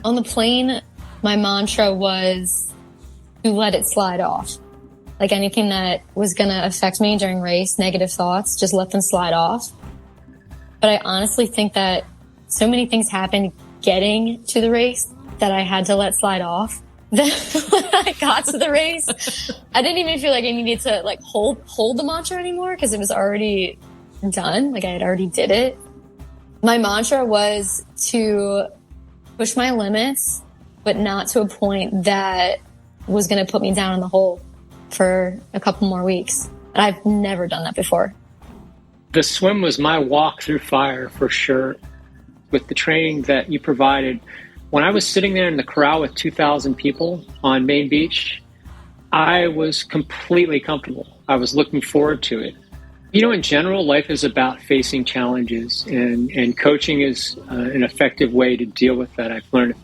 On the plane, my mantra was to let it slide off. Like anything that was going to affect me during race, negative thoughts, just let them slide off. But I honestly think that so many things happened getting to the race that I had to let slide off. Then when I got to the race, I didn't even feel like I needed to like hold the mantra anymore because it was already done. Like I had already did it. My mantra was to push my limits, but not to a point that was going to put me down in the hole for a couple more weeks. I've never done that before. The swim was my walk through fire for sure. With the training that you provided, when I was sitting there in the corral with 2,000 people on Main Beach, I was completely comfortable. I was looking forward to it. You know, in general, life is about facing challenges, and coaching is an effective way to deal with that. I've learned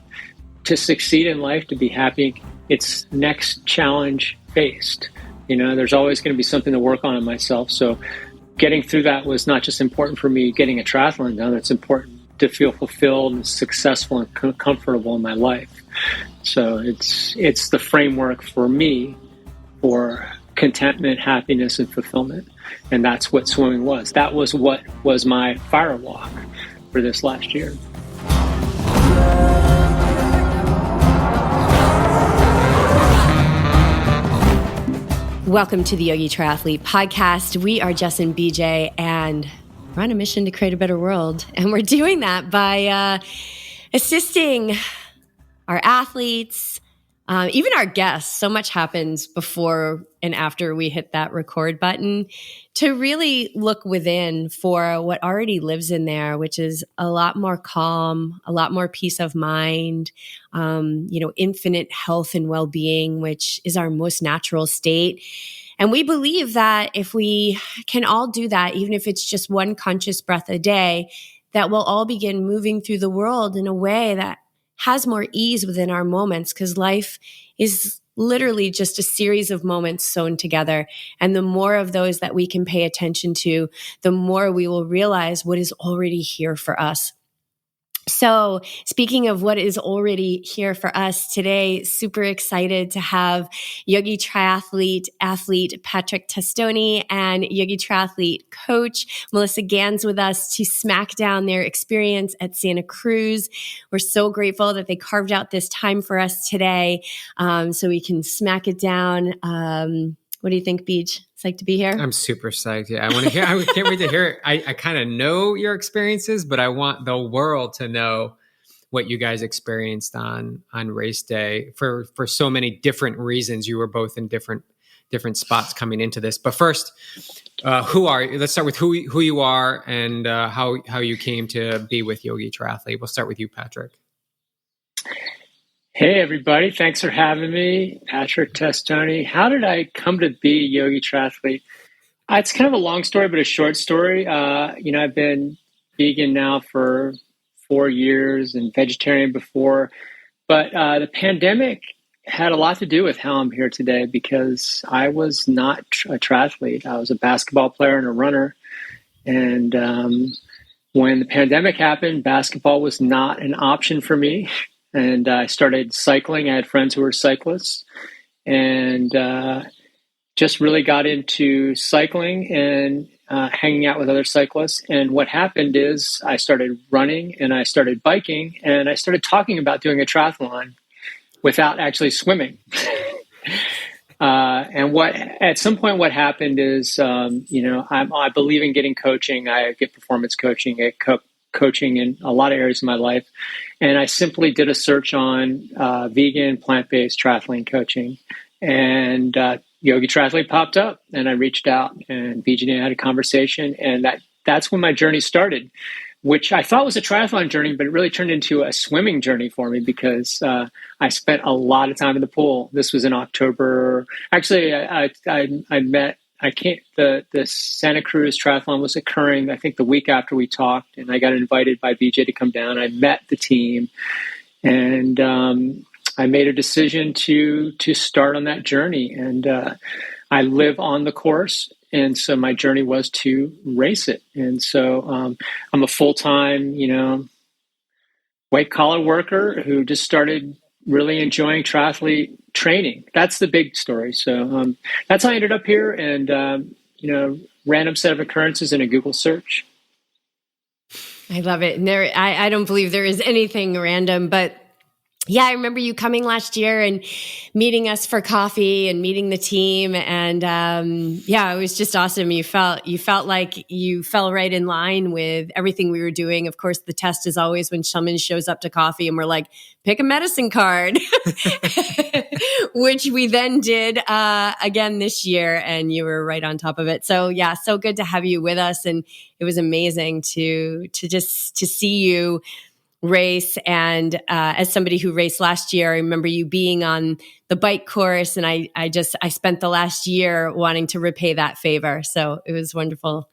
to succeed in life, to be happy, it's next challenge faced. You know, there's always going to be something to work on in myself. So getting through that was not just important for me getting a triathlon done, it's important to feel fulfilled and successful and comfortable in my life. So it's the framework for me for contentment, happiness, and fulfillment. And that's what swimming was. That was what was my fire walk for this last year. Welcome to the Yogi Triathlete podcast. We are Jess and BJ, and we're on a mission to create a better world. And we're doing that by assisting our athletes, even our guests. So much happens before and after we hit that record button to really look within for what already lives in there, which is a lot more calm, a lot more peace of mind, infinite health and well-being, which is our most natural state. And we believe that if we can all do that, even if it's just one conscious breath a day, that we'll all begin moving through the world in a way that has more ease within our moments, because life is literally just a series of moments sewn together. And the more of those that we can pay attention to, the more we will realize what is already here for us. So speaking of what is already here for us today, super excited to have Yogi Triathlete athlete Patrick Testoni and Yogi Triathlete coach Melissa Gansz with us to smack down their experience at Santa Cruz. We're so grateful that they carved out this time for us today, so we can smack it down. What do you think, Beach? Psyched to be here? I'm super psyched. Yeah, I want to hear. I can't wait to hear it. I kind of know your experiences, but I want the world to know what you guys experienced on race day for so many different reasons. You were both in different spots coming into this. But first, who are you? Let's start with who you are and how you came to be with Yogi Triathlete. We'll start with you, Patrick. Hey, everybody. Thanks for having me. Patrick Testoni. How did I come to be Yogi Triathlete? It's kind of a long story, but a short story. I've been vegan now for 4 years and vegetarian before. But the pandemic had a lot to do with how I'm here today, because I was not a triathlete. I was a basketball player and a runner. And when the pandemic happened, basketball was not an option for me. And I started cycling. I had friends who were cyclists, and just really got into cycling and hanging out with other cyclists. And what happened is I started running and I started biking, and I started talking about doing a triathlon without actually swimming. And at some point what happened is, I believe in getting coaching. I get performance coaching, coaching in a lot of areas of my life. And I simply did a search on vegan, plant-based triathlon coaching. And Yogi Triathlete popped up, and I reached out, and BJ and I had a conversation. And that's when my journey started, which I thought was a triathlon journey, but it really turned into a swimming journey for me, because I spent a lot of time in the pool. This was in October. Actually, the Santa Cruz triathlon was occurring, I think, the week after we talked, and I got invited by BJ to come down. I met the team, and I made a decision to start on that journey. And I live on the course, and so my journey was to race it. And so I'm a full-time, white collar worker who just started really enjoying triathlete training. That's the big story. So that's how I ended up here, and random set of occurrences in a Google search. I love it. And I don't believe there is anything random, but yeah, I remember you coming last year and meeting us for coffee and meeting the team. And it was just awesome. You felt like you fell right in line with everything we were doing. Of course, the test is always when someone shows up to coffee and we're like, pick a medicine card, which we then did again this year. And you were right on top of it. So yeah, so good to have you with us. And it was amazing to see you race. And as somebody who raced last year, I remember you being on the bike course, and I spent the last year wanting to repay that favor. So it was wonderful.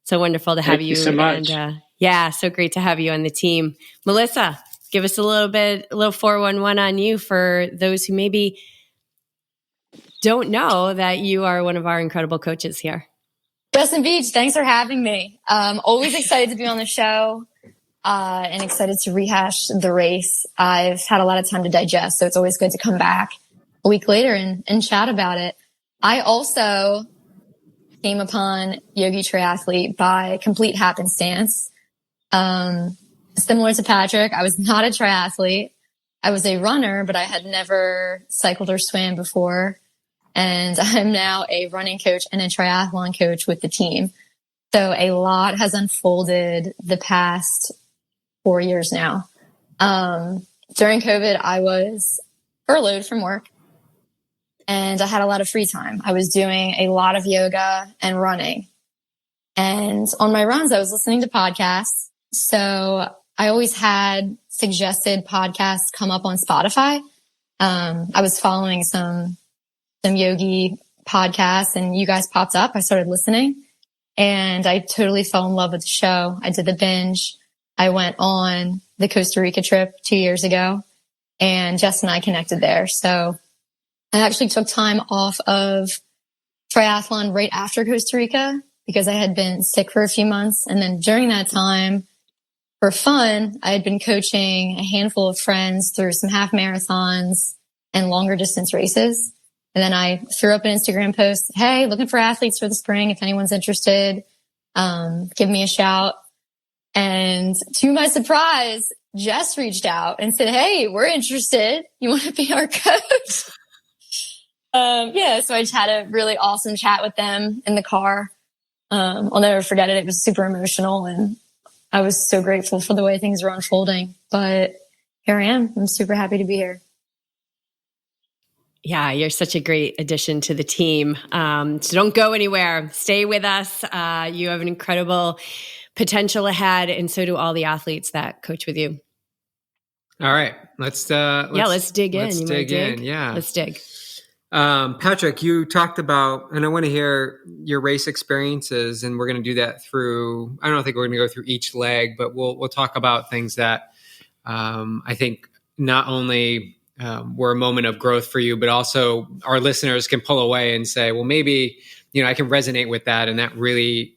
So wonderful to have you. Thank you so much. And so great to have you on the team. Melissa, give us a little 411 on you for those who maybe don't know that you are one of our incredible coaches here. Justin Beach, thanks for having me. Always excited to be on the show. And excited to rehash the race. I've had a lot of time to digest, so it's always good to come back a week later and chat about it. I also came upon YogiTriathlete by complete happenstance. Similar to Patrick, I was not a triathlete. I was a runner, but I had never cycled or swam before. And I'm now a running coach and a triathlon coach with the team. So a lot has unfolded the past 4 years now. During COVID, I was furloughed from work and I had a lot of free time. I was doing a lot of yoga and running. And on my runs, I was listening to podcasts. So I always had suggested podcasts come up on Spotify. I was following some yogi podcasts and you guys popped up. I started listening and I totally fell in love with the show. I did the binge. I went on the Costa Rica trip 2 years ago and Jess and I connected there. So I actually took time off of triathlon right after Costa Rica because I had been sick for a few months. And then during that time, for fun, I had been coaching a handful of friends through some half marathons and longer distance races. And then I threw up an Instagram post, hey, looking for athletes for the spring. If anyone's interested, give me a shout. And to my surprise, Jess reached out and said, hey, we're interested. You want to be our coach? So I just had a really awesome chat with them in the car. I'll never forget it. It was super emotional and I was so grateful for the way things were unfolding. But here I am. I'm super happy to be here. Yeah, you're such a great addition to the team. So don't go anywhere. Stay with us. You have an incredible potential ahead, and so do all the athletes that coach with you. All right, let's dig in. Let's dig in. Yeah, let's dig. Patrick, you talked about, and I want to hear your race experiences, and we're going to do that through. I don't think we're going to go through each leg, but we'll talk about things that I think not only were a moment of growth for you, but also our listeners can pull away and say, well, maybe I can resonate with that, and that really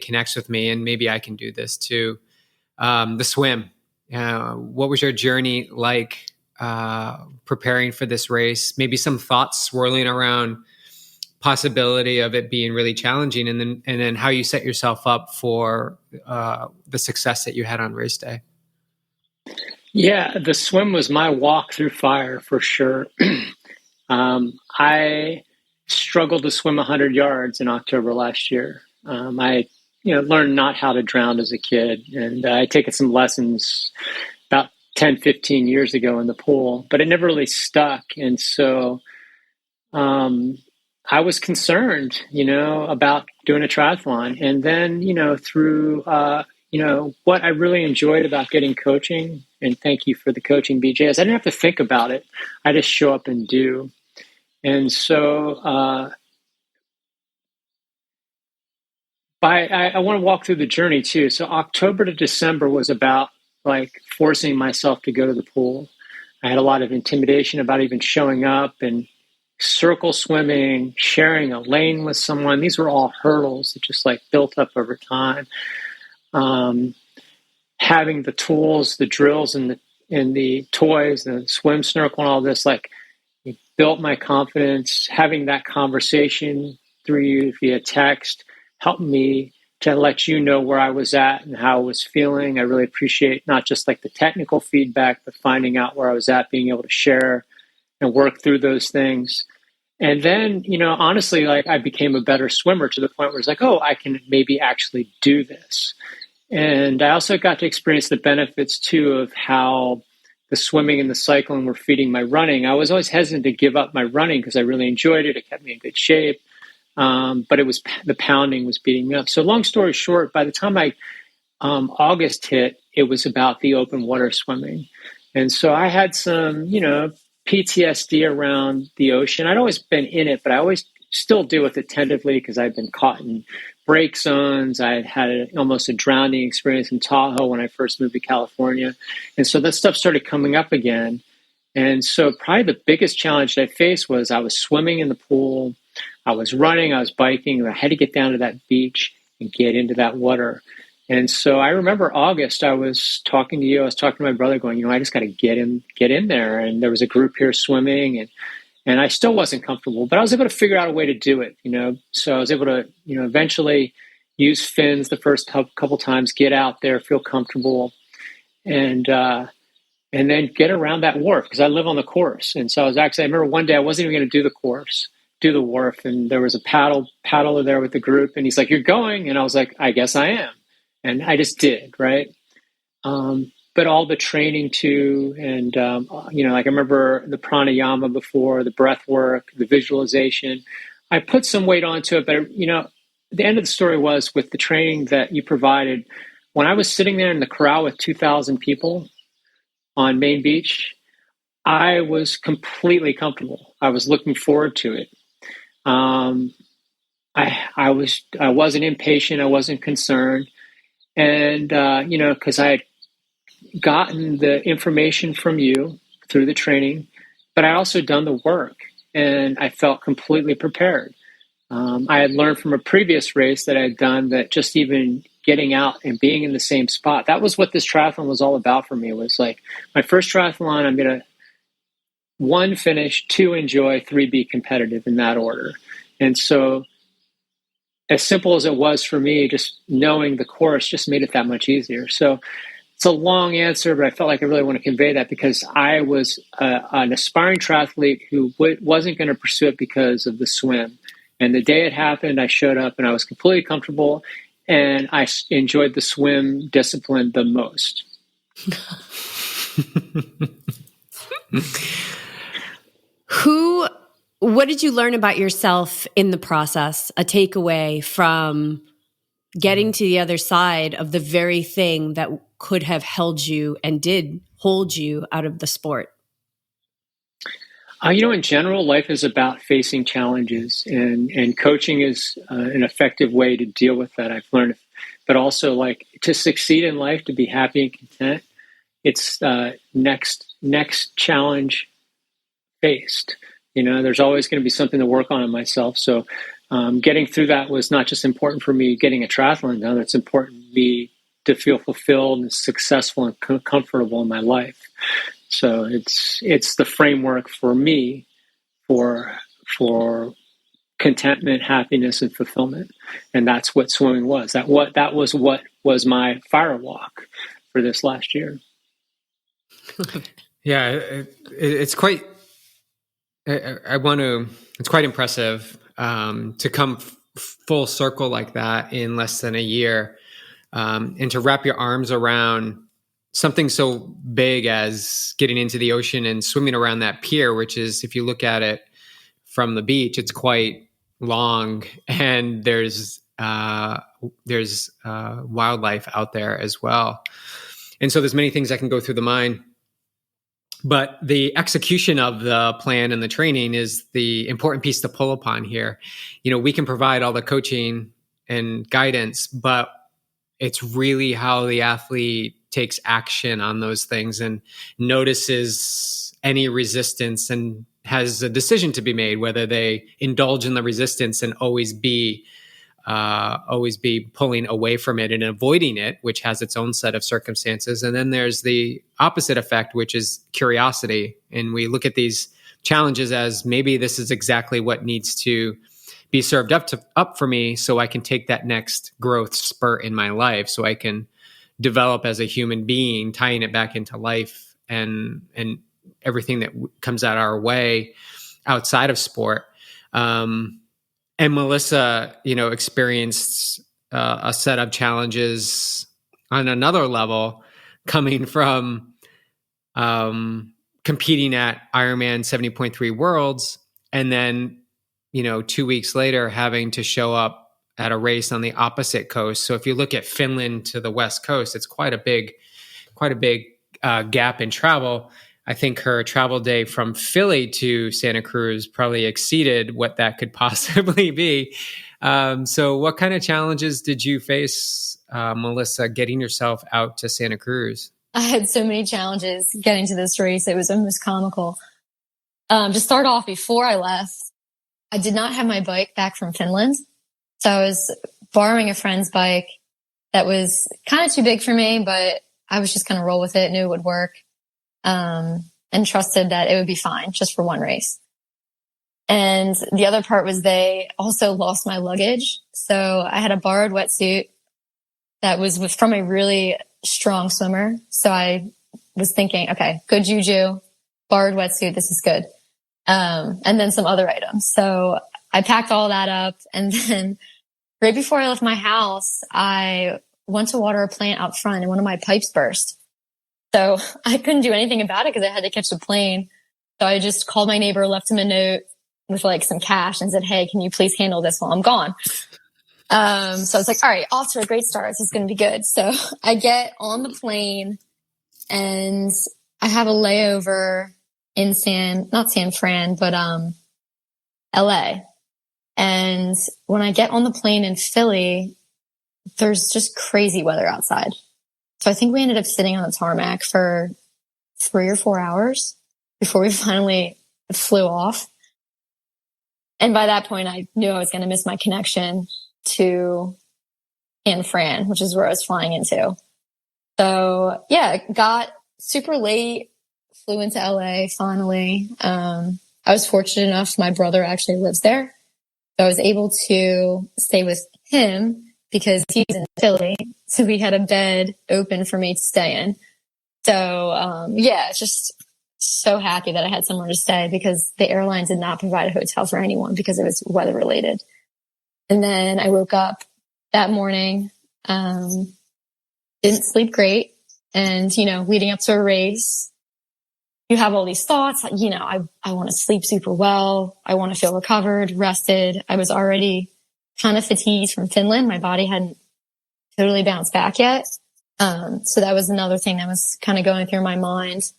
connects with me, and maybe I can do this too. The swim. What was your journey like preparing for this race? Maybe some thoughts swirling around possibility of it being really challenging, and then how you set yourself up for the success that you had on race day. Yeah, the swim was my walk through fire for sure. I struggled to swim 100 yards in October last year. I learned not how to drown as a kid, and I taken some lessons about 10, 15 years ago in the pool, but it never really stuck. And so I was concerned, about doing a triathlon. And then, through, what I really enjoyed about getting coaching, and thank you for the coaching, BJ, is I didn't have to think about it. I just show up and do. And so I want to walk through the journey too. So October to December was about forcing myself to go to the pool. I had a lot of intimidation about even showing up, and circle swimming, sharing a lane with someone. These were all hurdles that just built up over time. Having the tools, the drills, and and the toys, the swim, snorkel, and all this, like, it built my confidence. Having that conversation through you via text helped me to let you know where I was at and how I was feeling. I really appreciate not just like the technical feedback, but finding out where I was at, being able to share and work through those things. And then, honestly, like, I became a better swimmer to the point where it's like, oh, I can maybe actually do this. And I also got to experience the benefits too of how the swimming and the cycling were feeding my running. I was always hesitant to give up my running because I really enjoyed it. It kept me in good shape. But it was the pounding was beating me up. So long story short, by the time August hit, it was about the open water swimming. And so I had some, PTSD around the ocean. I'd always been in it, but I always still deal with it tentatively because I've been caught in break zones. I had almost a drowning experience in Tahoe when I first moved to California. And so that stuff started coming up again. And so probably the biggest challenge that I faced was I was swimming in the pool, I was running, I was biking, and I had to get down to that beach and get into that water. And so I remember August, I was talking to you, I was talking to my brother going, I just got to get in there. And there was a group here swimming, and I still wasn't comfortable, but I was able to figure out a way to do it, So I was able to, eventually use fins the first couple times, get out there, feel comfortable, and then get around that wharf because I live on the course. And so I remember one day I wasn't even going to do the wharf, and there was a paddler there with the group, and he's like, "You're going?" And I was like, "I guess I am." And I just did, right? But all the training too, and like I remember the pranayama before, the breath work, the visualization. I put some weight onto it, but the end of the story was with the training that you provided. When I was sitting there in the corral with 2,000 people on Main Beach, I was completely comfortable. I was looking forward to it. I wasn't impatient. I wasn't concerned. And, because I had gotten the information from you through the training, but I also done the work and I felt completely prepared. I had learned from a previous race that I had done that just even getting out and being in the same spot, that was what this triathlon was all about for me. It was like my first triathlon, I'm going to 1, finish, 2, enjoy, 3, be competitive in that order. And so as simple as it was for me, just knowing the course just made it that much easier. So it's a long answer, but I felt like I really want to convey that because I was an aspiring triathlete who wasn't going to pursue it because of the swim. And the day it happened, I showed up and I was completely comfortable and I enjoyed the swim discipline the most. What did you learn about yourself in the process? A takeaway from getting to the other side of the very thing that could have held you and did hold you out of the sport? In general, life is about facing challenges, and coaching is an effective way to deal with that. I've learned, but also like to succeed in life, to be happy and content. It's next challenge faced. There's always going to be something to work on in myself. So getting through that was not just important for me getting a triathlon done. It's important for me to feel fulfilled and successful and comfortable in my life. So it's the framework for me for contentment, happiness, and fulfillment. And that's what swimming was. That was what was my firewalk for this last year. Yeah, it's quite. It's quite impressive to come full circle like that in less than a year, and to wrap your arms around something so big as getting into the ocean and swimming around that pier, which is, if you look at it from the beach, it's quite long, and there's wildlife out there as well, and so there's many things that can go through the mind. But the execution of the plan and the training is the important piece to pull upon here. We can provide all the coaching and guidance, but it's really how the athlete takes action on those things and notices any resistance and has a decision to be made, whether they indulge in the resistance and always be always be pulling away from it and avoiding it, which has its own set of circumstances. And then there's the opposite effect, which is curiosity. And we look at these challenges as maybe this is exactly what needs to be served up for me so I can take that next growth spurt in my life, so I can develop as a human being, tying it back into life and everything that comes out our way outside of sport. And Melissa, experienced a set of challenges on another level, coming from competing at Ironman 70.3 Worlds, and then 2 weeks later having to show up at a race on the opposite coast. So if you look at Finland to the West Coast, it's quite a big gap in travel. I think her travel day from Philly to Santa Cruz probably exceeded what that could possibly be. So what kind of challenges did you face, Melissa, getting yourself out to Santa Cruz? I had so many challenges getting to this race. It was almost comical. To start off, before I left, I did not have my bike back from Finland. So I was borrowing a friend's bike that was kind of too big for me, but I was just going to roll with it, knew it would work, and trusted that it would be fine just for one race. And the other part was they also lost my luggage. So I had a borrowed wetsuit that was from a really strong swimmer. So I was thinking, okay, good juju, borrowed wetsuit, this is good. And then some other items. So I packed all that up, and then right before I left my house, I went to water a plant out front and one of my pipes burst. So I couldn't do anything about it because I had to catch the plane. So I just called my neighbor, left him a note with like some cash and said, hey, can you please handle this while I'm gone? So I was like, all right, off to a great start. This is going to be good. So I get on the plane and I have a layover in not San Fran, but LA. And when I get on the plane in Philly, there's just crazy weather outside. So I think we ended up sitting on the tarmac for 3 or 4 hours before we finally flew off. And by that point, I knew I was going to miss my connection to San Fran, which is where I was flying into. So yeah, got super late, flew into LA finally. I was fortunate enough, my brother actually lives there. So I was able to stay with him because he's in Philly. So we had a bed open for me to stay in. So, just so happy that I had somewhere to stay because the airline did not provide a hotel for anyone because it was weather related. And then I woke up that morning, didn't sleep great. And, leading up to a race, you have all these thoughts, I want to sleep super well. I want to feel recovered, rested. I was already kind of fatigued from Finland. My body hadn't totally bounced back yet. So that was another thing that was kind of going through my mind.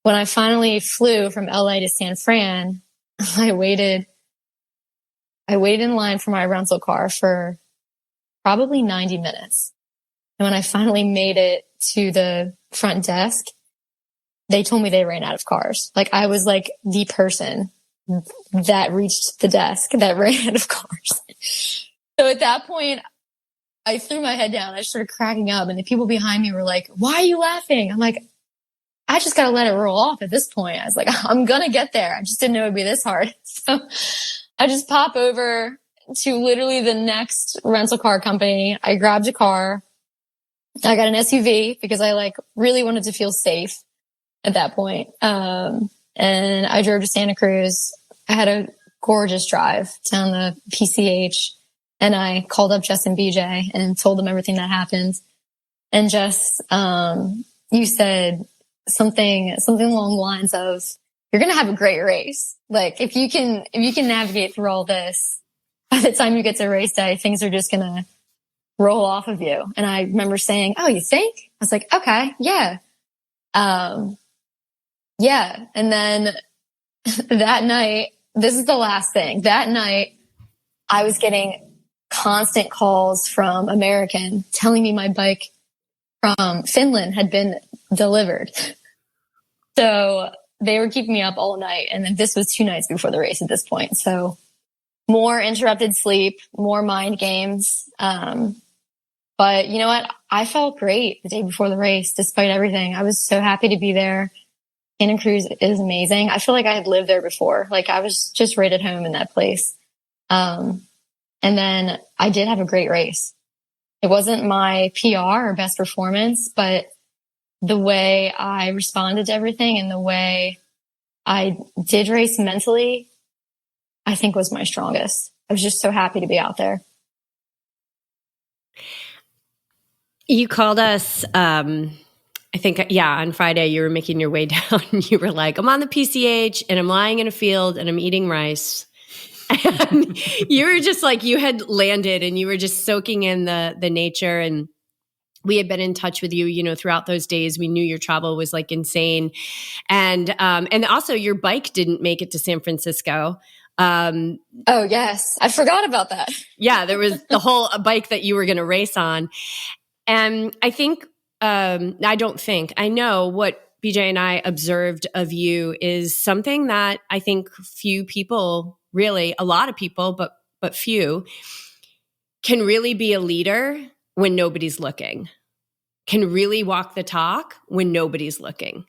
When I finally flew from LA to San Fran, I waited in line for my rental car for probably 90 minutes. And when I finally made it to the front desk, they told me they ran out of cars. Like I was like the person that reached the desk that ran out of cars. So at that point, I threw my head down. I started cracking up and the people behind me were like, why are you laughing? I'm like, I just got to let it roll off at this point. I was like, I'm going to get there. I just didn't know it'd be this hard. So I just pop over to literally the next rental car company. I grabbed a car. I got an SUV because I really wanted to feel safe at that point. And I drove to Santa Cruz. I had a gorgeous drive down the PCH and I called up Jess and BJ and told them everything that happened. And Jess, you said something along the lines of, you're going to have a great race. Like if you can navigate through all this, by the time you get to race day, things are just going to roll off of you. And I remember saying, oh, you think? I was like, okay, yeah. Yeah. And then that night, this is the last thing. That night, I was getting constant calls from American telling me my bike from Finland had been delivered. So they were keeping me up all night. And then this was 2 nights before the race at this point. So more interrupted sleep, more mind games. But you know what? I felt great the day before the race, despite everything. I was so happy to be there. Santa Cruz is amazing. I feel like I had lived there before. Like I was just right at home in that place. And then I did have a great race. It wasn't my PR or best performance, but the way I responded to everything and the way I did race mentally, I think was my strongest. I was just so happy to be out there. You called us, I think, on Friday you were making your way down. You were like, I'm on the PCH and I'm lying in a field and I'm eating rice. And you were just like, you had landed and you were just soaking in the nature. And we had been in touch with you, you know, throughout those days. We knew your travel was like insane. And also your bike didn't make it to San Francisco. Oh yes. I forgot about that. Yeah. There was the whole bike that you were going to race on. And I think, I know what BJ and I observed of you is something that I think few people, really a lot of people, but few can really be a leader when nobody's looking, can really walk the talk when nobody's looking.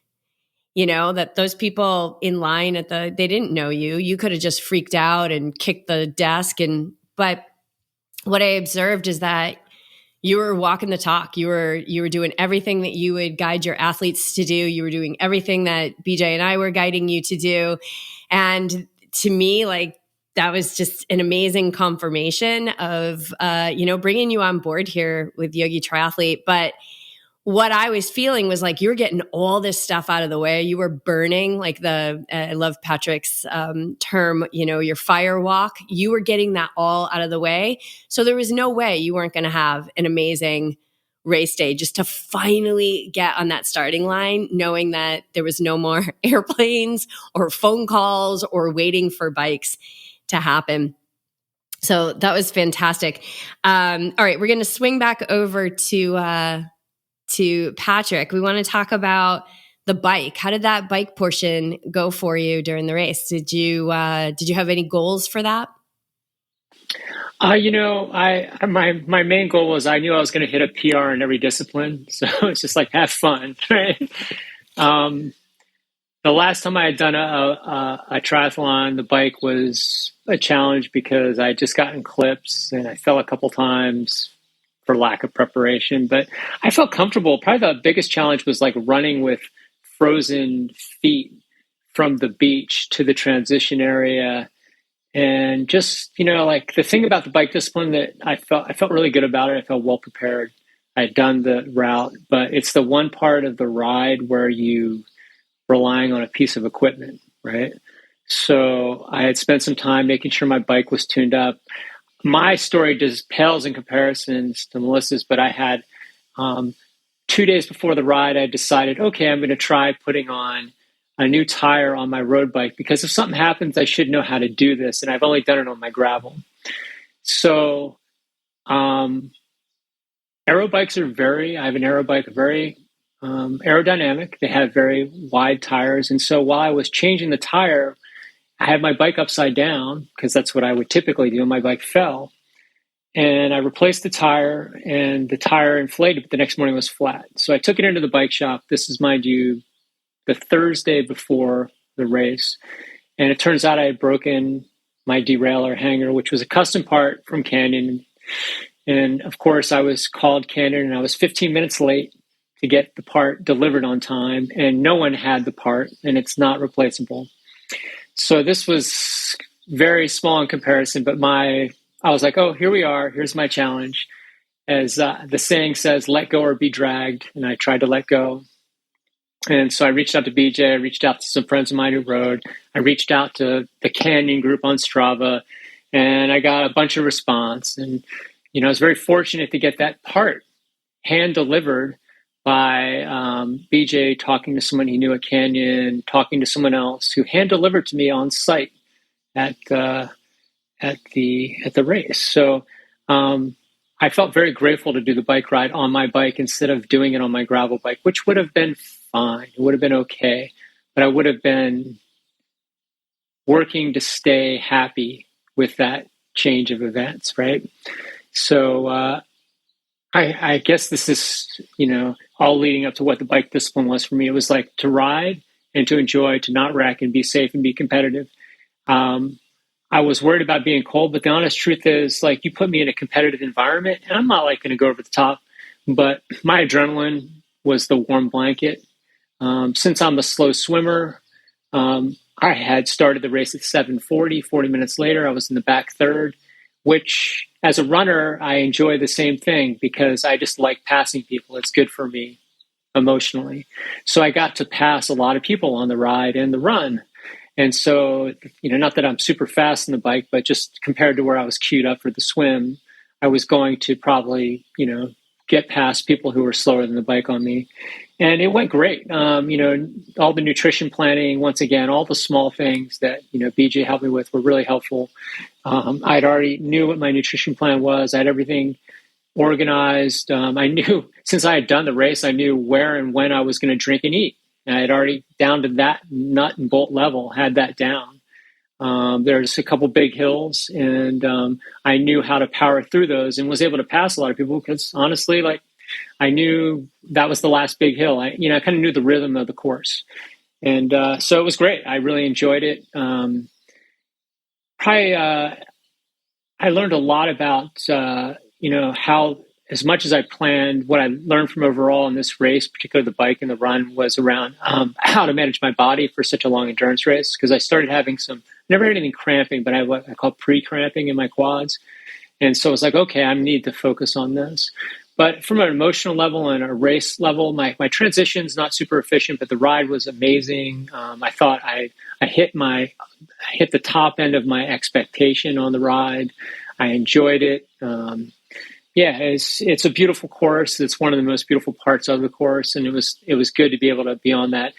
You know, that those people in line they didn't know you. You could have just freaked out and kicked the desk. But what I observed is that you were walking the talk. You were doing everything that you would guide your athletes to do. You were doing everything that BJ and I were guiding you to do. And to me, like, that was just an amazing confirmation of, bringing you on board here with YogiTriathlete. But what I was feeling was like you were getting all this stuff out of the way. You were burning, like I love Patrick's term, you know, your fire walk. You were getting that all out of the way. So there was no way you weren't going to have an amazing race day just to finally get on that starting line, knowing that there was no more airplanes or phone calls or waiting for bikes to happen. So that was fantastic. All right, we're going to swing back over to Patrick. We want to talk about the bike. How did that bike portion go for you during the race? Did you have any goals for that? My main goal was I knew I was going to hit a PR in every discipline, so it's just like have fun, right? The last time I had done a triathlon, the bike was a challenge because I had just gotten clips and I fell a couple times for lack of preparation, but I felt comfortable. Probably the biggest challenge was like running with frozen feet from the beach to the transition area. And just, like the thing about the bike discipline that I felt really good about it. I felt well prepared. I had done the route, but it's the one part of the ride where you relying on a piece of equipment, right? So I had spent some time making sure my bike was tuned up. My story just pales in comparisons to Melissa's, but I had 2 days before the ride, I decided, okay, I'm going to try putting on a new tire on my road bike because if something happens, I should know how to do this. And I've only done it on my gravel. So aero bikes I have an aero bike, very aerodynamic. They have very wide tires. And so while I was changing the tire, I had my bike upside down because that's what I would typically do. My bike fell and I replaced the tire and the tire inflated, but the next morning was flat. So I took it into the bike shop. This is, mind you, the Thursday before the race. And it turns out I had broken my derailleur hanger, which was a custom part from Canyon. And of course I was called Canyon and I was 15 minutes late to get the part delivered on time and no one had the part and it's not replaceable. So this was very small in comparison, but I was like, oh, here we are. Here's my challenge. As the saying says, let go or be dragged. And I tried to let go. And so I reached out to BJ. I reached out to some friends of mine who rode. I reached out to the Canyon group on Strava and I got a bunch of response. And, I was very fortunate to get that part hand delivered by BJ talking to someone he knew at Canyon, talking to someone else who hand delivered to me on site at the race. So I felt very grateful to do the bike ride on my bike instead of doing it on my gravel bike, which would have been fine. It would have been okay, but I would have been working to stay happy with that change of events, right? So I guess this is, all leading up to what the bike discipline was for me. It was like to ride and to enjoy, to not wreck and be safe and be competitive. I was worried about being cold, but the honest truth is, like, you put me in a competitive environment and I'm not like going to go over the top, but my adrenaline was the warm blanket. Since I'm a slow swimmer, I had started the race at 7:40. 40 minutes later, I was in the back third, which as a runner, I enjoy the same thing because I just like passing people. It's good for me emotionally. So I got to pass a lot of people on the ride and the run. And so, not that I'm super fast in the bike, but just compared to where I was queued up for the swim, I was going to probably, get past people who were slower than the bike on me. And it went great. All the nutrition planning, once again, all the small things that, BJ helped me with were really helpful. I'd already knew what my nutrition plan was. I had everything organized. I knew, since I had done the race, I knew where and when I was going to drink and eat. And I had already down to that nut and bolt level, had that down. There's a couple big hills, and I knew how to power through those and was able to pass a lot of people because honestly, like, I knew that was the last big hill. I kind of knew the rhythm of the course. And so it was great. I really enjoyed it. I learned a lot about, how, as much as I planned, what I learned from overall in this race, particularly the bike and the run, was around how to manage my body for such a long endurance race. Because I started having never had anything cramping, but I had what I call pre-cramping in my quads. And so I was like, okay, I need to focus on this. But from an emotional level and a race level, my transition's not super efficient, but the ride was amazing. I thought I hit the top end of my expectation on the ride. I enjoyed it. It's a beautiful course. It's one of the most beautiful parts of the course, and it was good to be able to be on that.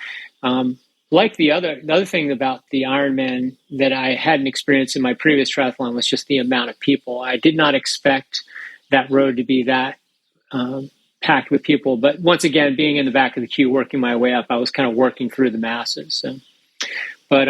Like the other thing about the Ironman that I hadn't experienced in my previous triathlon was just the amount of people. I did not expect that road to be that packed with people. But once again, being in the back of the queue, working my way up, I was kind of working through the masses. So, but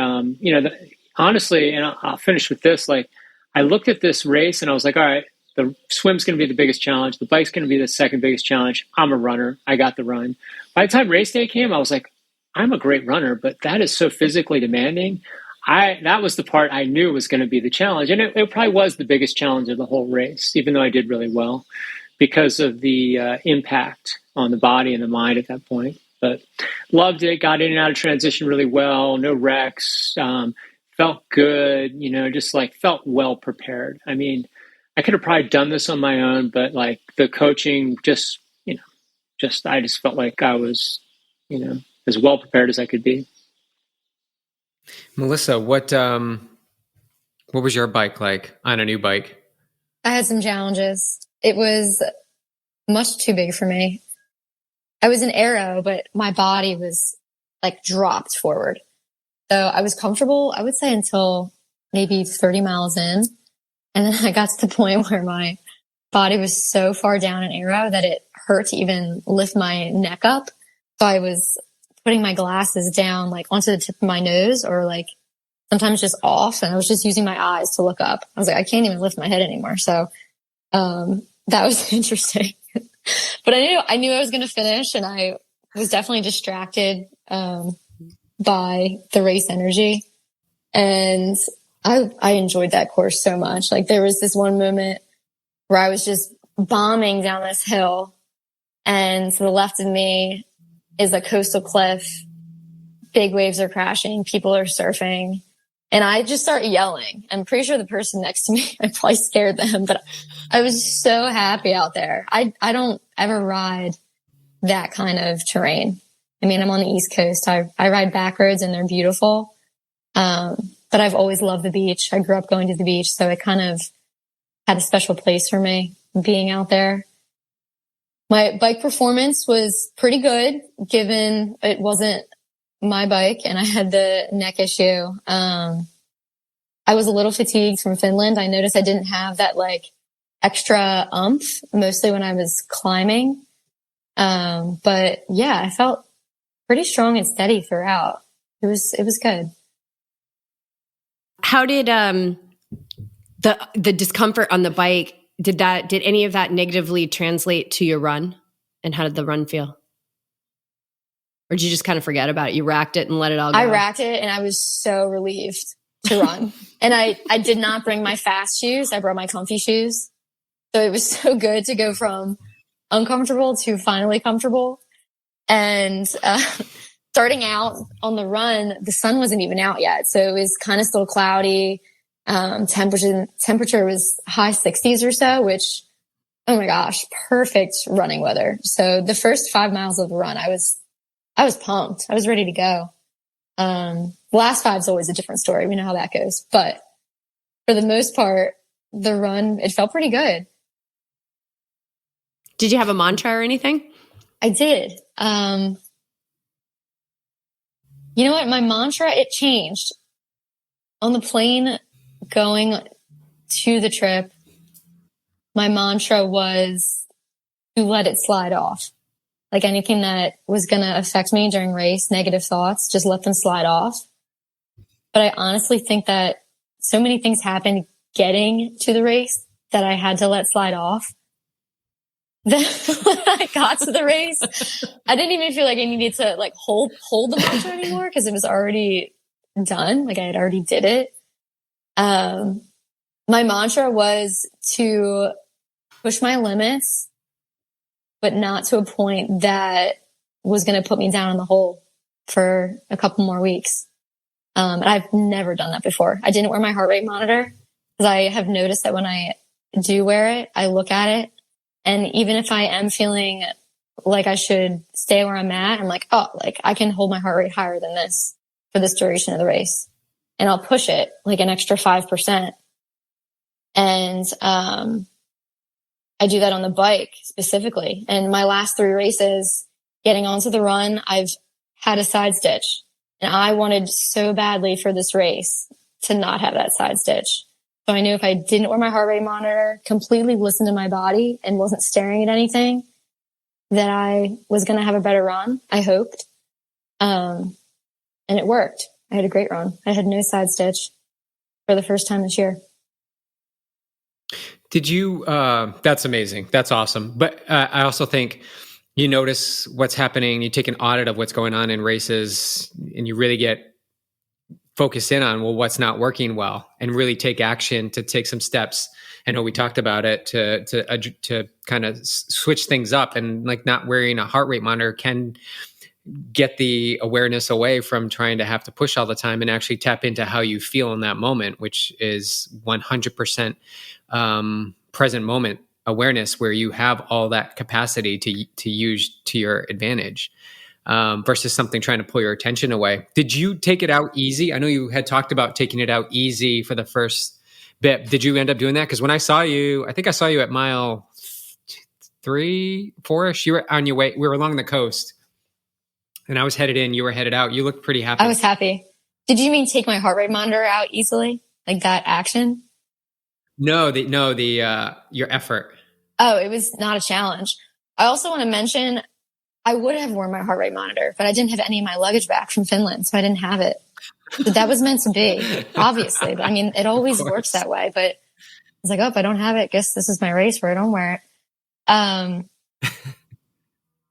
honestly, and I'll finish with this. Like, I looked at this race and I was like, all right, the swim's going to be the biggest challenge. The bike's going to be the second biggest challenge. I'm a runner. I got the run. By the time race day came, I was like, I'm a great runner, but that is so physically demanding. That was the part I knew was going to be the challenge. And it probably was the biggest challenge of the whole race, even though I did really well because of the impact on the body and the mind at that point. But loved it, got in and out of transition really well, no wrecks, felt good, just like felt well prepared. I mean, I could have probably done this on my own, but like the coaching I just felt like I was, as well prepared as I could be. Melissa, what was your bike like on a new bike? I had some challenges. It was much too big for me. I was an aero, but my body was like dropped forward. So I was comfortable, I would say, until maybe 30 miles in. And then I got to the point where my body was so far down in aero that it hurt to even lift my neck up. So I was putting my glasses down like onto the tip of my nose or like sometimes just off. And I was just using my eyes to look up. I was like, I can't even lift my head anymore. So, that was interesting, but I knew I was going to finish and I was definitely distracted, by the race energy. And I enjoyed that course so much. Like there was this one moment where I was just bombing down this hill and to the left of me is a coastal cliff. Big waves are crashing. People are surfing. And I just start yelling. I'm pretty sure the person next to me, I probably scared them, but I was so happy out there. I don't ever ride that kind of terrain. I mean, I'm on the East Coast. I ride back roads and they're beautiful. But I've always loved the beach. I grew up going to the beach. So it kind of had a special place for me being out there. My bike performance was pretty good given it wasn't my bike and I had the neck issue. I was a little fatigued from Finland. I noticed I didn't have that like extra oomph, mostly when I was climbing. But yeah, I felt pretty strong and steady throughout. It was good. How did the discomfort on the bike, did any of that negatively translate to your run? And how did the run feel? Or did you just kind of forget about it? You racked it and let it all go? I racked it and I was so relieved to run. And I did not bring my fast shoes. I brought my comfy shoes. So it was so good to go from uncomfortable to finally comfortable. And starting out on the run, the sun wasn't even out yet. So it was kind of still cloudy. Temperature was high 60s or so, which, oh my gosh, perfect running weather. So the first 5 miles of the run, I was pumped. I was ready to go. The last 5 is always a different story. We know how that goes. But for the most part, the run, it felt pretty good. Did you have a mantra or anything? I did. You know what? My mantra, it changed. On the plane going to the trip, my mantra was to let it slide off. Like anything that was going to affect me during race, negative thoughts, just let them slide off. But I honestly think that so many things happened getting to the race that I had to let slide off. Then when I got to the race, I didn't even feel like I needed to like hold the mantra anymore because it was already done. Like I had already did it. My mantra was to push my limits, but not to a point that was going to put me down in the hole for a couple more weeks. And I've never done that before. I didn't wear my heart rate monitor because I have noticed that when I do wear it, I look at it. And even if I am feeling like I should stay where I'm at, I'm like, oh, like I can hold my heart rate higher than this for this duration of the race. And I'll push it like an extra 5%. And, I do that on the bike specifically. And my last 3 races, getting onto the run, I've had a side stitch. And I wanted so badly for this race to not have that side stitch. So I knew if I didn't wear my heart rate monitor, completely listened to my body and wasn't staring at anything, that I was going to have a better run. I hoped. And it worked. I had a great run. I had no side stitch for the first time this year. Did you, that's amazing. That's awesome. But I also think you notice what's happening. You take an audit of what's going on in races and you really get focused in on, well, what's not working well, and really take action to take some steps. I know we talked about it to kind of switch things up, and like not wearing a heart rate monitor can get the awareness away from trying to have to push all the time and actually tap into how you feel in that moment, which is 100% present moment awareness, where you have all that capacity to use to your advantage, versus something trying to pull your attention away. Did you take it out easy? I know you had talked about taking it out easy for the first bit. Did you end up doing that? Because when I saw you, I think I saw you at mile 3, 4-ish. You were on your way. We were along the coast. And I was headed in, you were headed out. You looked pretty happy. I was happy. Did you mean take my heart rate monitor out easily? Like that action? No, your effort. Oh, it was not a challenge. I also want to mention, I would have worn my heart rate monitor, but I didn't have any of my luggage back from Finland, so I didn't have it. But that was meant to be, obviously. But I mean, it always works that way. But I was like, oh, if I don't have it, guess this is my race where I don't wear it.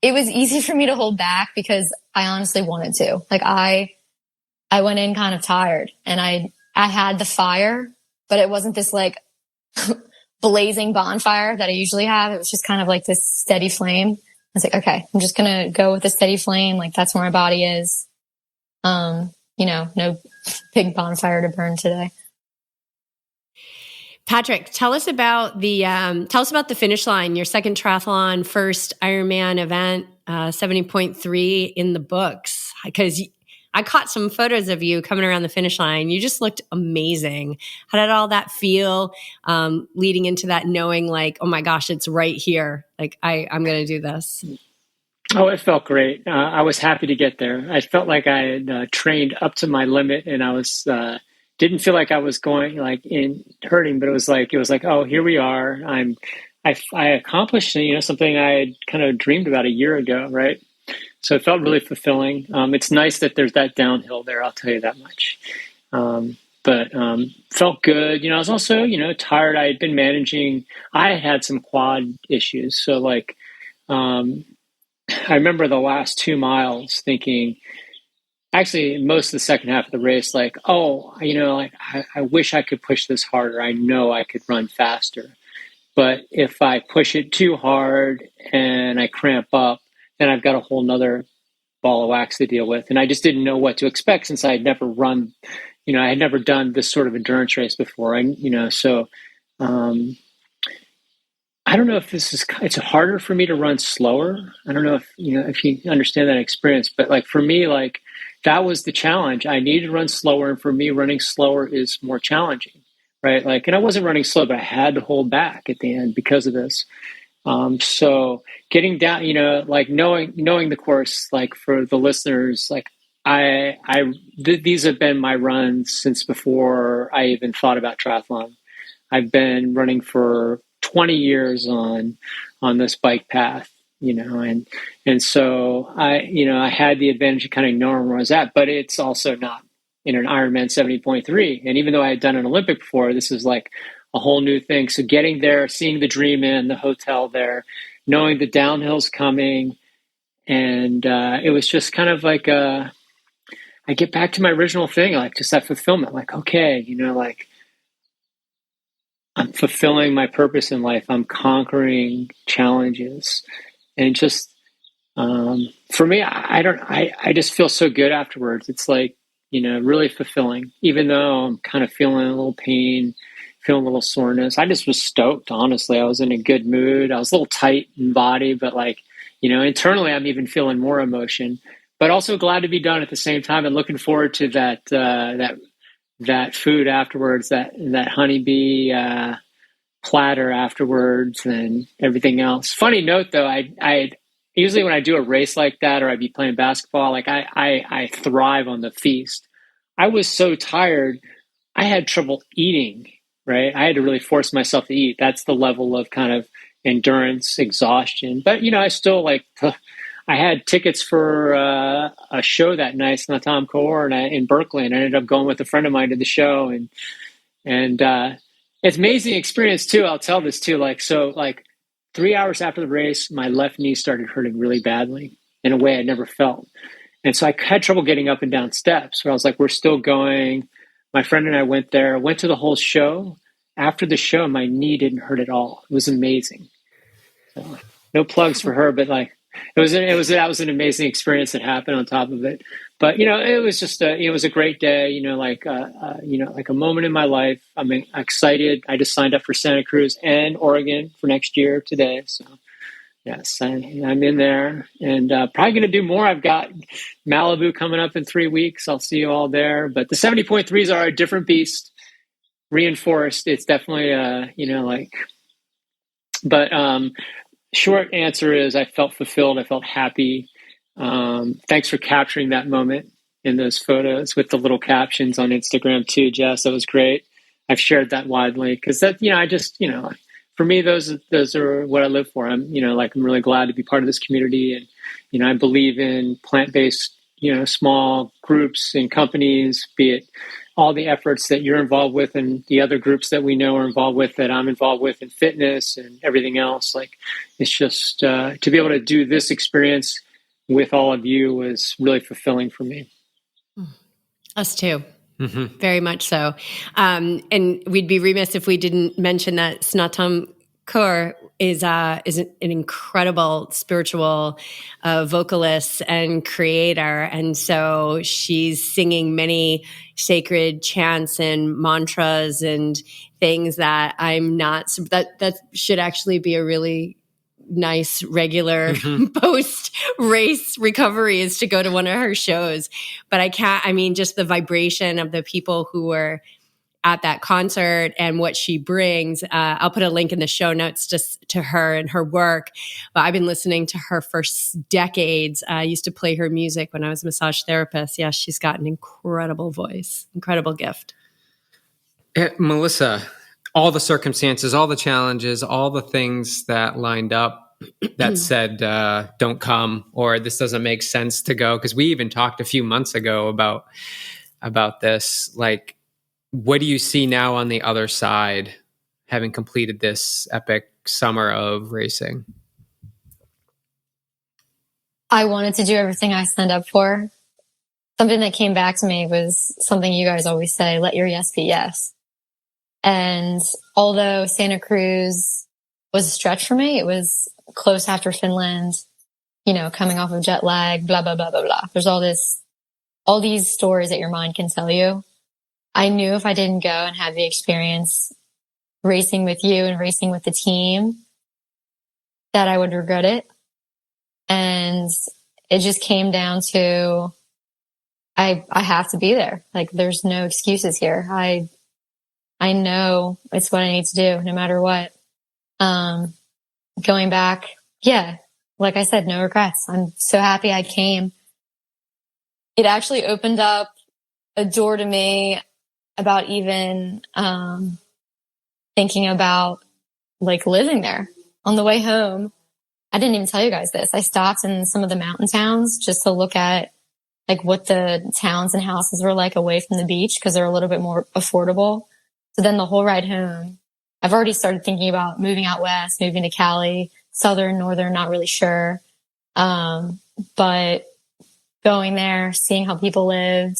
It was easy for me to hold back because I honestly wanted to. Like I went in kind of tired, and I had the fire, but it wasn't this like blazing bonfire that I usually have. It was just kind of like this steady flame. I was like, okay, I'm just going to go with the steady flame. Like that's where my body is. No big bonfire to burn today. Patrick, tell us about the finish line, your second triathlon, first Ironman event, 70.3 in the books. Because I caught some photos of you coming around the finish line. You just looked amazing. How did all that feel leading into that, knowing like, oh my gosh, it's right here. Like I'm going to do this. Oh, it felt great. I was happy to get there. I felt like I had trained up to my limit, and I was didn't feel like I was going like in hurting, but it was like, oh, here we are. I accomplished something I had kind of dreamed about a year ago, right? So it felt really fulfilling. It's nice that there's that downhill there. I'll tell you that much. felt good. I was also, tired. I had been managing, I had some quad issues. So like, I remember the last 2 miles thinking, actually most of the second half of the race, like, I wish I could push this harder. I know I could run faster, but if I push it too hard and I cramp up, then I've got a whole nother ball of wax to deal with. And I just didn't know what to expect since I had never run, I had never done this sort of endurance race before. I don't know if it's harder for me to run slower. I don't know if you understand that experience, but like for me, like that was the challenge. I needed to run slower. And for me, running slower is more challenging, right? Like, and I wasn't running slow, but I had to hold back at the end because of this. So getting down, like knowing the course, like for the listeners, like these have been my runs since before I even thought about triathlon. I've been running for 20 years on this bike path, and so I had the advantage of kind of knowing where I was at, but it's also not in an Ironman 70.3. And even though I had done an Olympic before, this is like a whole new thing. So getting there, seeing the Dream Inn, the hotel there, knowing the downhill's coming, and it was just kind of like I get back to my original thing, like just that fulfillment, like, okay, like I'm fulfilling my purpose in life. I'm conquering challenges, and just for me, I just feel so good afterwards. It's like, really fulfilling, even though I'm kind of feeling a little pain, feeling a little soreness. I just was stoked, honestly. I was in a good mood. I was a little tight in body, but like, internally I'm even feeling more emotion, but also glad to be done at the same time and looking forward to that food afterwards, that honeybee platter afterwards and everything else. Funny note though, I usually when I do a race like that, or I'd be playing basketball, like I thrive on the feast. I was so tired, I had trouble eating, right? I had to really force myself to eat. That's the level of kind of endurance, exhaustion. But, I still I had tickets for a show that night, Smackdown in Berkeley, and I ended up going with a friend of mine to the show. And it's an amazing experience too. I'll tell this too. 3 hours after the race, my left knee started hurting really badly in a way I never felt. And so I had trouble getting up and down steps, where I was like, we're still going. My friend and I went there, went to the whole show. After the show, my knee didn't hurt at all. It was amazing. So, no plugs for her, but that was an amazing experience that happened on top of it. But, it was just it was a great day, like a moment in my life. I'm excited. I just signed up for Santa Cruz and Oregon for next year today. So yes, I'm in there, and probably going to do more. I've got Malibu coming up in 3 weeks. I'll see you all there. But the 70.3s are a different beast, reinforced. It's definitely, but short answer is I felt fulfilled. I felt happy. Thanks for capturing that moment in those photos with the little captions on Instagram too, Jess. That was great. I've shared that widely because that, I just, for me, those are what I live for. I'm really glad to be part of this community, and I believe in plant-based, small groups and companies, be it all the efforts that you're involved with and the other groups that we know are involved with, that I'm involved with in fitness and everything else. Like, it's just to be able to do this experience with all of you was really fulfilling for me. Us too. Mm-hmm. Very much so. And we'd be remiss if we didn't mention that Smackdown is an incredible spiritual vocalist and creator. And so she's singing many sacred chants and mantras and things that I'm not, that should actually be a really nice regular post race recovery, is to go to one of her shows. But just the vibration of the people who were at that concert and what she brings. I'll put a link in the show notes just to her and her work. But I've been listening to her for decades. I used to play her music when I was a massage therapist. Yeah, she's got an incredible voice, incredible gift. Melissa, all the circumstances, all the challenges, all the things that lined up that said, don't come, or this doesn't make sense to go. Because we even talked a few months ago about this, like, what do you see now on the other side, having completed this epic summer of racing? I wanted to do everything I signed up for. Something that came back to me was something you guys always say, let your yes be yes. And although Santa Cruz was a stretch for me, it was close after Finland, coming off of jet lag, blah, blah, blah, blah, blah. There's all these stories that your mind can tell you. I knew if I didn't go and have the experience racing with you and racing with the team, that I would regret it. And it just came down to, I have to be there. Like, there's no excuses here. I know it's what I need to do no matter what. Going back, yeah, like I said, no regrets. I'm so happy I came. It actually opened up a door to me about even, thinking about like living there. On the way home, I didn't even tell you guys this. I stopped in some of the mountain towns just to look at like what the towns and houses were like away from the beach, because they're a little bit more affordable. So then the whole ride home, I've already started thinking about moving out west, moving to Cali, southern, northern, not really sure. But going there, seeing how people lived,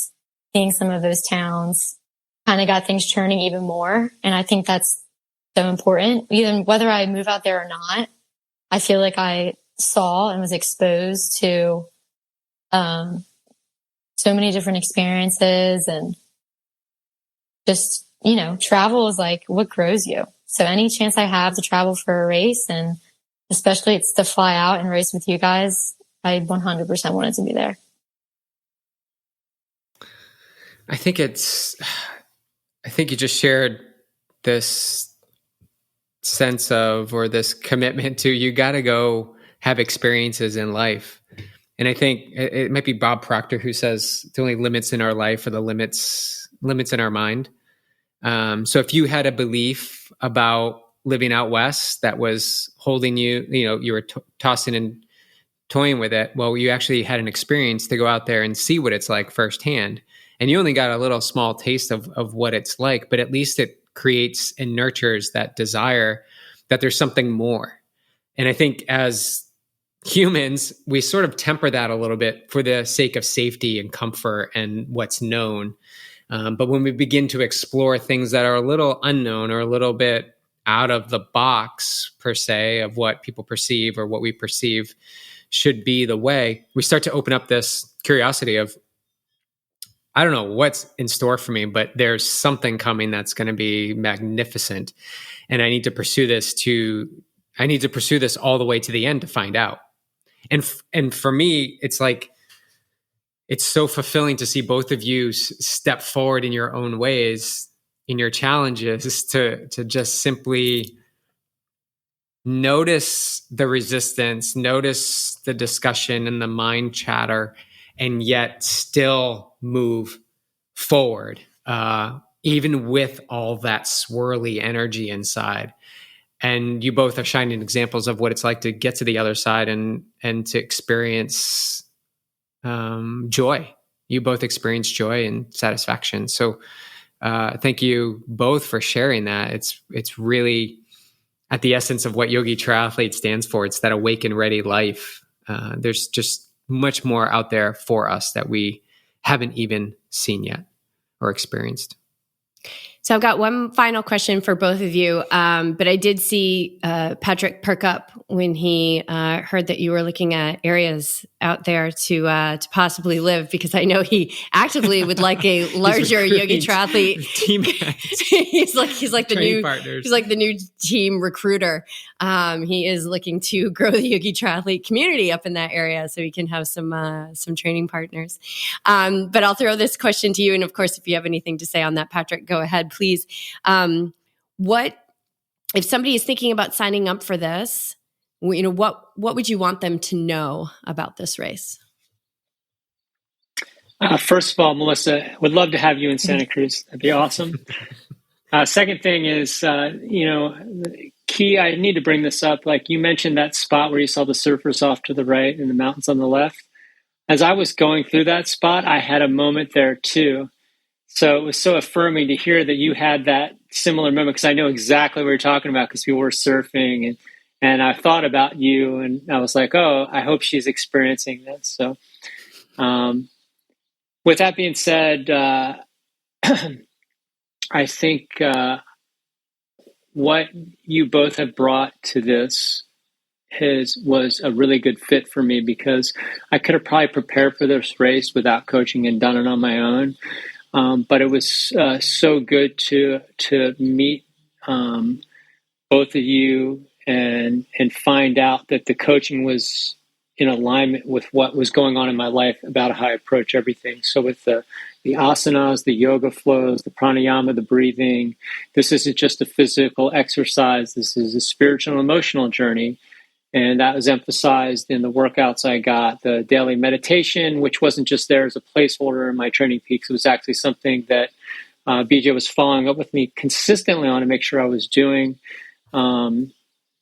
seeing some of those towns kind of got things churning even more. And I think that's so important. Even whether I move out there or not, I feel like I saw and was exposed to so many different experiences, and just, travel is like what grows you. So any chance I have to travel for a race, and especially it's to fly out and race with you guys, I 100% wanted to be there. I think you just shared this sense of, or this commitment to, you got to go have experiences in life. And I think it might be Bob Proctor who says the only limits in our life are the limits in our mind. So if you had a belief about living out west that was holding you, you were tossing and toying with it, well, you actually had an experience to go out there and see what it's like firsthand. And you only got a little small taste of what it's like, but at least it creates and nurtures that desire that there's something more. And I think as humans, we sort of temper that a little bit for the sake of safety and comfort and what's known. But when we begin to explore things that are a little unknown or a little bit out of the box, per se, of what people perceive or what we perceive should be the way, we start to open up this curiosity of, I don't know what's in store for me, but there's something coming that's going to be magnificent. And I need to pursue this all the way to the end to find out. And for me, it's like, it's so fulfilling to see both of you step forward in your own ways, in your challenges, to just simply notice the resistance, notice the discussion and the mind chatter, and yet still move forward, even with all that swirly energy inside. And you both are shining examples of what it's like to get to the other side and to experience joy. You both experience joy and satisfaction. So thank you both for sharing that. It's really at the essence of what Yogi Triathlete stands for. It's that awake and ready life. There's just much more out there for us that we haven't even seen yet or experienced. So I've got one final question for both of you, but I did see Patrick perk up when he heard that you were looking at areas out there to possibly live, because I know he actively would like a larger Yogi Triathlete team. he's like the new team recruiter. He is looking to grow the Yogi Triathlete community up in that area so he can have some training partners. But I'll throw this question to you, and of course, if you have anything to say on that, Patrick, go ahead, please. What if somebody is thinking about signing up for this? What would you want them to know about this race? First of all, Melissa, would love to have you in Santa Cruz. That'd be awesome. Second thing is, key, I need to bring this up. Like you mentioned that spot where you saw the surfers off to the right and the mountains on the left. As I was going through that spot, I had a moment there too. So it was so affirming to hear that you had that similar moment, because I know exactly what you're talking about, because people were surfing, and I thought about you, and I was like, oh, I hope she's experiencing this. So with that being said, I think what you both have brought to this was a really good fit for me, because I could have probably prepared for this race without coaching and done it on my own. But it was so good to meet both of you and find out that the coaching was in alignment with what was going on in my life about how I approach everything. So with the asanas, the yoga flows, the pranayama, the breathing, this isn't just a physical exercise. This is a spiritual and emotional journey. And that was emphasized in the workouts I got. The daily meditation, which wasn't just there as a placeholder in my training peaks. It was actually something that BJ was following up with me consistently on to make sure I was doing.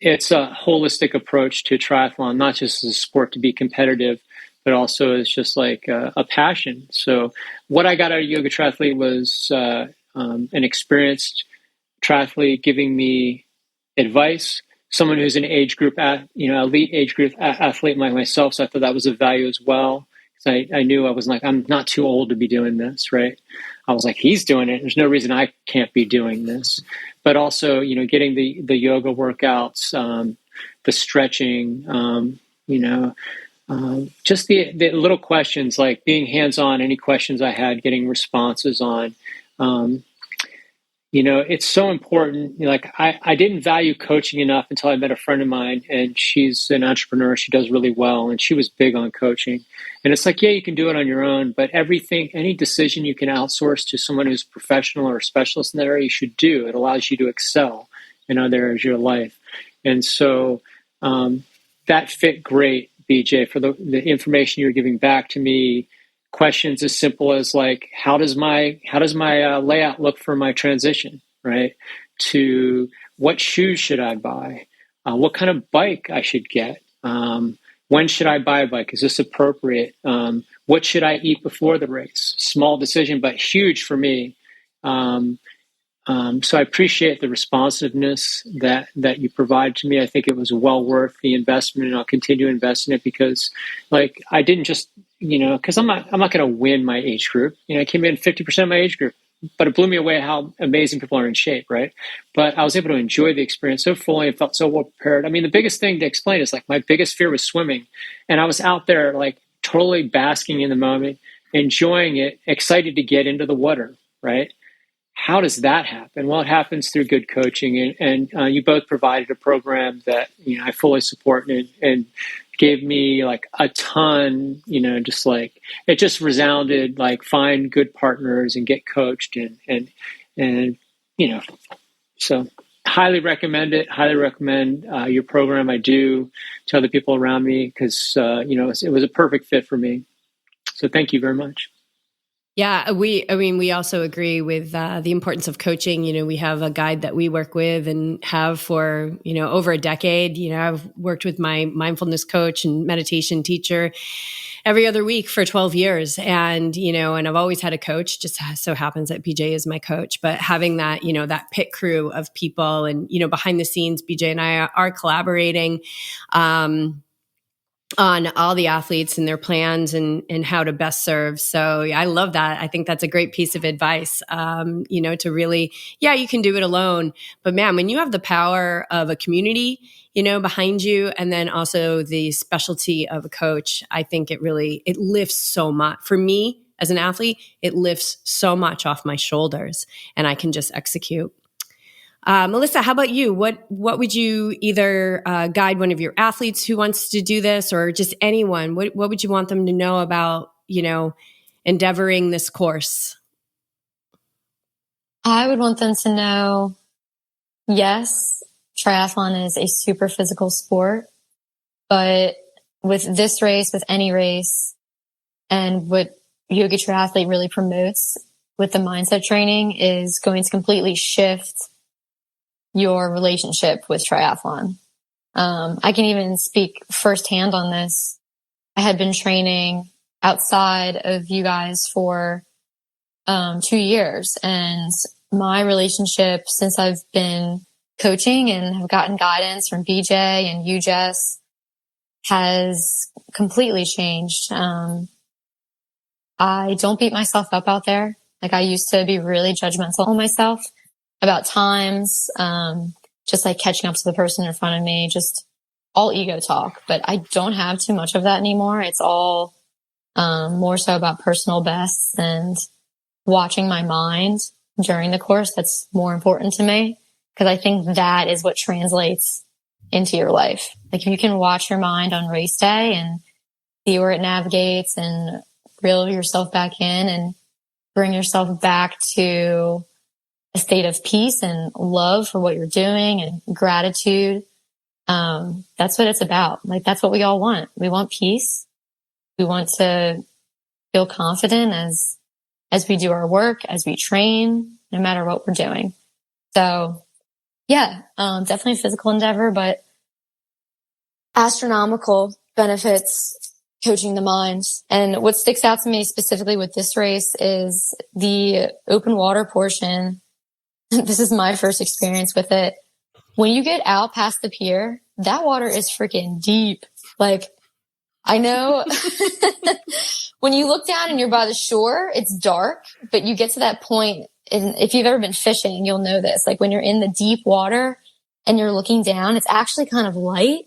It's a holistic approach to triathlon, not just as a sport to be competitive, but also as just like a passion. So what I got out of Yoga Triathlete was an experienced triathlete giving me advice, someone who's an age group, elite age group athlete like myself. So I thought that was a value as well. Because I knew I was like, I'm not too old to be doing this, right? I was like, he's doing it. There's no reason I can't be doing this. But also, getting the yoga workouts, the stretching, just the little questions, like being hands-on, any questions I had, getting responses on. It's so important. Like I didn't value coaching enough until I met a friend of mine, and she's an entrepreneur. She does really well, and she was big on coaching. And it's like, yeah, you can do it on your own, but any decision you can outsource to someone who's professional or a specialist in that area, you should do. It allows you to excel in other areas of your life. And so that fit great, BJ, for the information you're giving back to me. Questions as simple as like, how does my layout look for my transition, right? To what shoes should I buy? What kind of bike I should get? When should I buy a bike? Is this appropriate? What should I eat before the race? Small decision, but huge for me. So I appreciate the responsiveness that you provide to me. I think it was well worth the investment, and I'll continue to invest in it, because like I didn't just, because I'm not going to win my age group. I came in 50% of my age group, but it blew me away how amazing people are in shape, right? But I was able to enjoy the experience so fully and felt so well prepared. I mean, the biggest thing to explain is like my biggest fear was swimming, and I was out there like totally basking in the moment, enjoying it, excited to get into the water, right? How does that happen? Well, it happens through good coaching, and you both provided a program that I fully support, and gave me like a ton. Just like it just resounded like find good partners and get coached, and so highly recommend it. Highly recommend your program. I do to other people around me, because it was a perfect fit for me. So thank you very much. Yeah, we also agree with the importance of coaching. We have a guide that we work with and have for, over a decade. I've worked with my mindfulness coach and meditation teacher every other week for 12 years. And, and I've always had a coach, just so happens that BJ is my coach, but having that, that pit crew of people and, behind the scenes, BJ and I are collaborating, on all the athletes and their plans and how to best serve. So I love that. I think that's a great piece of advice, to really, you can do it alone, but man, when you have the power of a community, behind you, and then also the specialty of a coach, I think it lifts so much. For me as an athlete, it lifts so much off my shoulders, and I can just execute. Melissa, how about you? What would you either guide one of your athletes who wants to do this, or just anyone? What would you want them to know about, endeavoring this course? I would want them to know, yes, triathlon is a super physical sport, but with this race, with any race, and what Yoga Triathlete really promotes with the mindset training is going to completely shift your relationship with triathlon. I can even speak firsthand on this. I had been training outside of you guys for 2 years. And my relationship since I've been coaching and have gotten guidance from BJ and you, Jess, has completely changed. I don't beat myself up out there. Like I used to be really judgmental on myself about times, just like catching up to the person in front of me, just all ego talk. But I don't have too much of that anymore. It's all more so about personal bests and watching my mind during the course. That's more important to me because I think that is what translates into your life. Like if you can watch your mind on race day and see where it navigates and reel yourself back in and bring yourself back to a state of peace and love for what you're doing and gratitude. That's what it's about. Like that's what we all want. We want peace. We want to feel confident as we do our work, as we train, no matter what we're doing. So yeah, definitely physical endeavor, but astronomical benefits coaching the mind. And what sticks out to me specifically with this race is the open water portion. This is my first experience with it. When you get out past the pier, that water is freaking deep. Like, I know when you look down and you're by the shore, it's dark, but you get to that point, and if you've ever been fishing, you'll know this. Like when you're in the deep water and you're looking down, it's actually kind of light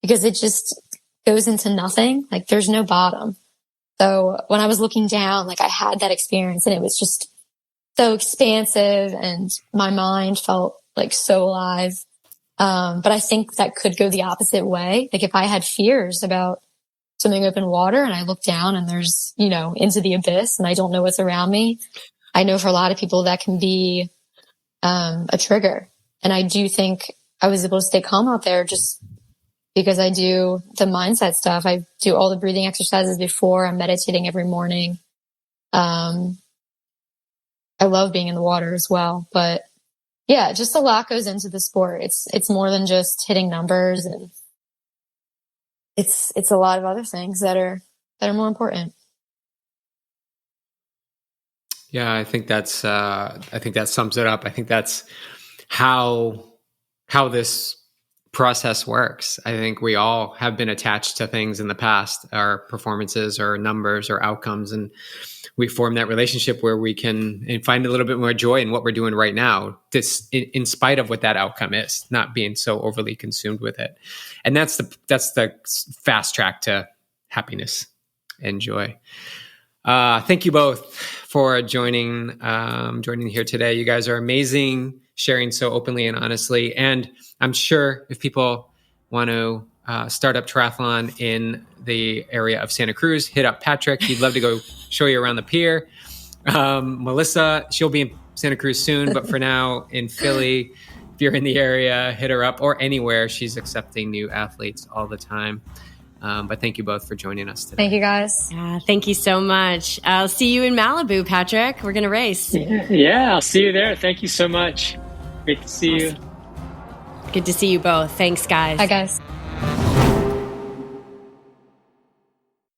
because it just goes into nothing. Like there's no bottom. So when I was looking down, like I had that experience and it was just so expansive and my mind felt like so alive. But I think that could go the opposite way. Like if I had fears about swimming open water and I look down and there's, into the abyss and I don't know what's around me, I know for a lot of people that can be a trigger. And I do think I was able to stay calm out there just because I do the mindset stuff. I do all the breathing exercises before. I'm meditating every morning. I love being in the water as well, but yeah, just a lot goes into the sport. It's more than just hitting numbers, and it's a lot of other things that are more important. Yeah, I think that sums it up. I think that's how this process works. I think we all have been attached to things in the past, our performances or numbers or outcomes, and we form that relationship where we can find a little bit more joy in what we're doing right now, this in spite of what that outcome is, not being so overly consumed with it. And that's the fast track to happiness and joy. Thank you both for joining here today. You guys are amazing, sharing so openly and honestly. And I'm sure if people want to start up triathlon in the area of Santa Cruz, hit up Patrick. He'd love to go show you around the pier. Melissa, she'll be in Santa Cruz soon, but for now in Philly, if you're in the area, hit her up, or anywhere. She's accepting new athletes all the time. But thank you both for joining us today. Thank you, guys. Yeah, thank you so much. I'll see you in Malibu, Patrick. We're going to race. Yeah, I'll see you there. Thank you so much. Great to see you. Good to see you both. Thanks, guys. Bye, guys.